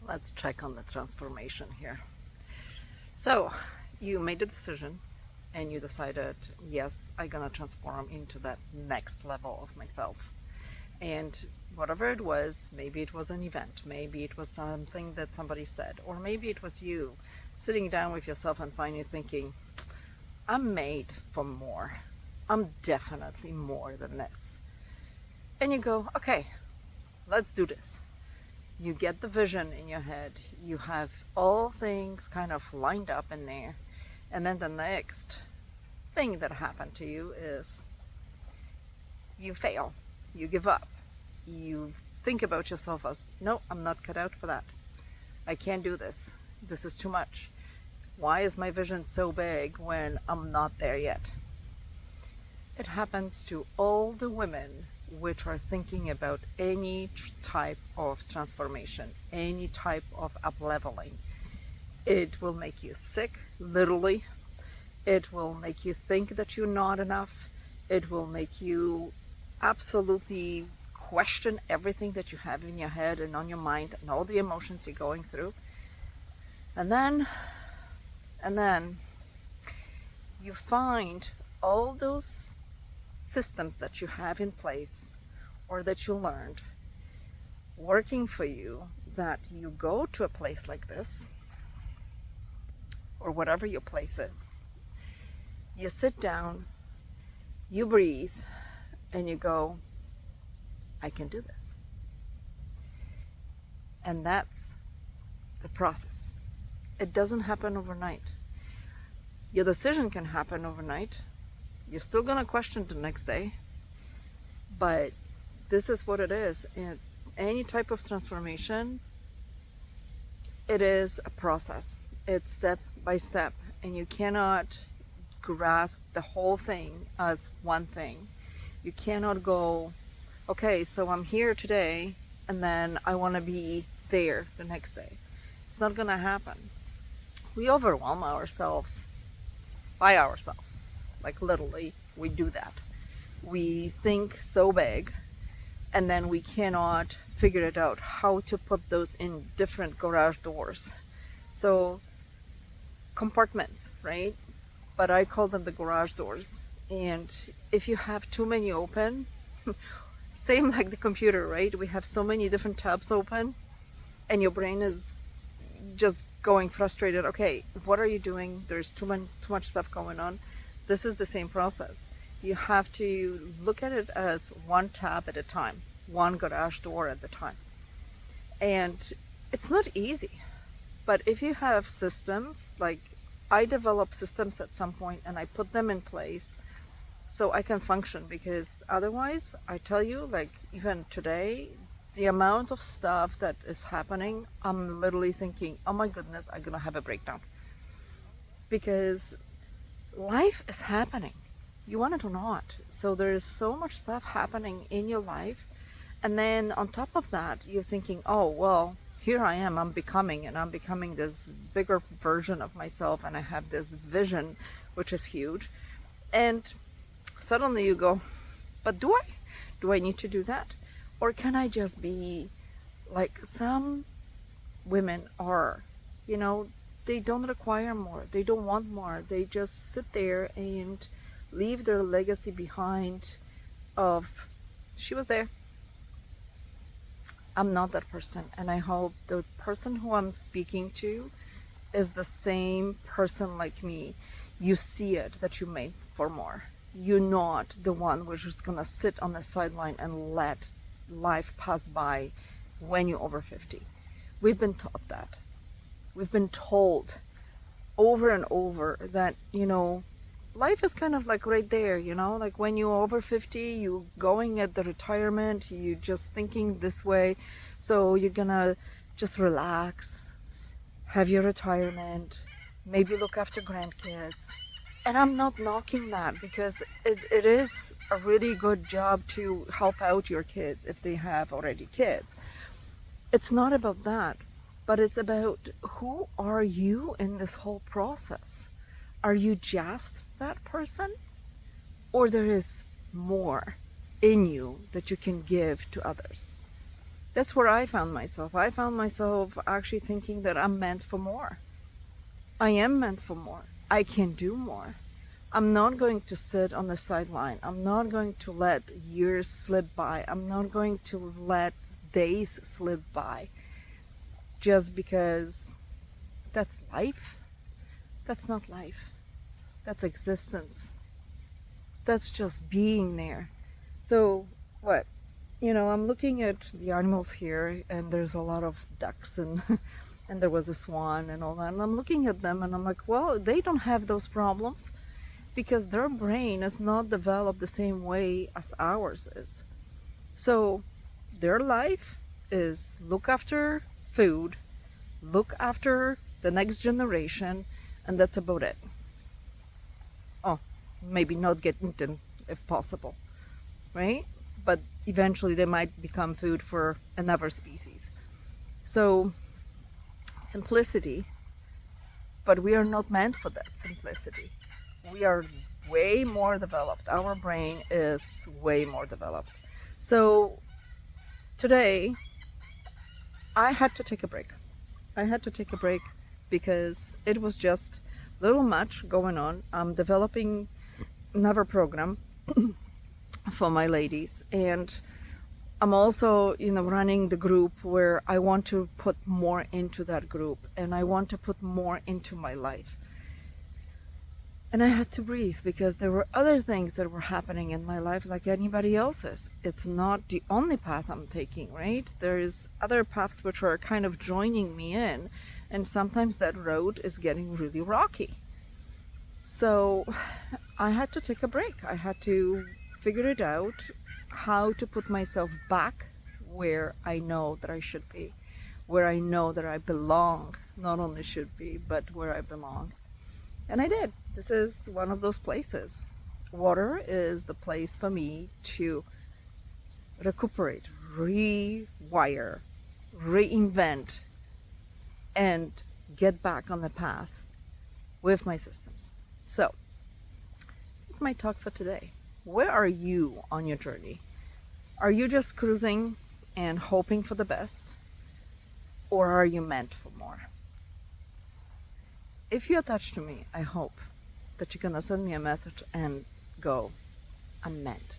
Let's check on the transformation here. So, you made a decision and you decided, yes, I'm gonna transform into that next level of myself. And whatever it was, maybe it was an event, maybe it was something that somebody said, or maybe it was you sitting down with yourself and finally thinking, I'm made for more. I'm definitely more than this. And you go, okay, let's do this. You get the vision in your head, you have all things kind of lined up in there, and then the next thing that happened to you is you fail, you give up, you think about yourself as, no, I'm not cut out for that. I can't do this. This is too much. Why is my vision so big when I'm not there yet? It happens to all the women which are thinking about any type of transformation, any type of up-leveling. It will make you sick, literally. It will make you think that you're not enough. It will make you absolutely question everything that you have in your head and on your mind and all the emotions you're going through. And then you find all those systems that you have in place or that you learned working for you, that you go to a place like this or whatever your place is, you sit down, you breathe, and you go, I can do this. And that's the process. It doesn't happen overnight. Your decision can happen overnight. You're still gonna question the next day, but this is what it is. In any type of transformation, it is a process. It's step by step, and you cannot grasp the whole thing as one thing. You cannot go, okay, so I'm here today, and then I want to be there the next day. It's not gonna happen. We overwhelm ourselves by ourselves. Like literally, we do that. We think so big, and then we cannot figure it out how to put those in different garage doors. So compartments, right? But I call them the garage doors. And if you have too many open, same like the computer, right? We have so many different tabs open, and your brain is just going frustrated. Okay, what are you doing? There's too much stuff going on. This is the same process. You have to look at it as one tab at a time, one garage door at a time. And it's not easy, but if you have systems, like I develop systems at some point and I put them in place so I can function, because otherwise, I tell you, like even today, the amount of stuff that is happening, I'm literally thinking, oh my goodness, I'm gonna have a breakdown. Because life is happening, you want it or not. So there's so much stuff happening in your life, and then on top of that you're thinking, oh well, here I am, I'm becoming this bigger version of myself, and I have this vision which is huge. And suddenly you go, but do I need to do that? Or can I just be like some women are, you know, they don't require more, they don't want more, they just sit there and leave their legacy behind of, she was there. I'm not that person, and I hope the person who I'm speaking to is the same person like me. You see it, that you made for more. You're not the one which is gonna sit on the sideline and let life pass by when you're over 50. We've been taught that. We've been told over and over that, you know, life is kind of like right there, you know, like when you're over 50, you going at the retirement, you just thinking this way, so you're gonna just relax, have your retirement, maybe look after grandkids. And I'm not knocking that, because it is a really good job to help out your kids if they have already kids. It's not about that, but it's about, who are you in this whole process? Are you just that person? Or there is more in you that you can give to others? That's where I found myself. I found myself actually thinking that I'm meant for more. I am meant for more. I can do more. I'm not going to sit on the sideline. I'm not going to let years slip by. I'm not going to let days slip by just because that's life. That's not life. That's existence. That's just being there. So, what? I'm looking at the animals here, and there's a lot of ducks, and and there was a swan and all that. And I'm looking at them, and I'm like, well, they don't have those problems because their brain is not developed the same way as ours is. So, their life is look after food, look after the next generation, and that's about it. Oh, maybe not get eaten if possible, right? But eventually they might become food for another species. So, simplicity, but we are not meant for that simplicity. We are way more developed. Our brain is way more developed. So, today, I had to take a break. I had to take a break because it was just a little much going on. I'm developing another program for my ladies, and I'm also, running the group where I want to put more into that group, and I want to put more into my life. And I had to breathe because there were other things that were happening in my life like anybody else's. It's not the only path I'm taking, right? There's other paths which are kind of joining me in, and sometimes that road is getting really rocky. So I had to take a break. I had to figure it out how to put myself back where I know that I should be, where I know that I belong, not only should be, but where I belong. And I did. This is one of those places. Water is the place for me to recuperate, rewire, reinvent, and get back on the path with my systems. So, that's my talk for today. Where are you on your journey? Are you just cruising and hoping for the best? Or are you meant for more? If you're attached to me, I hope that you're gonna send me a message and go, I'm meant.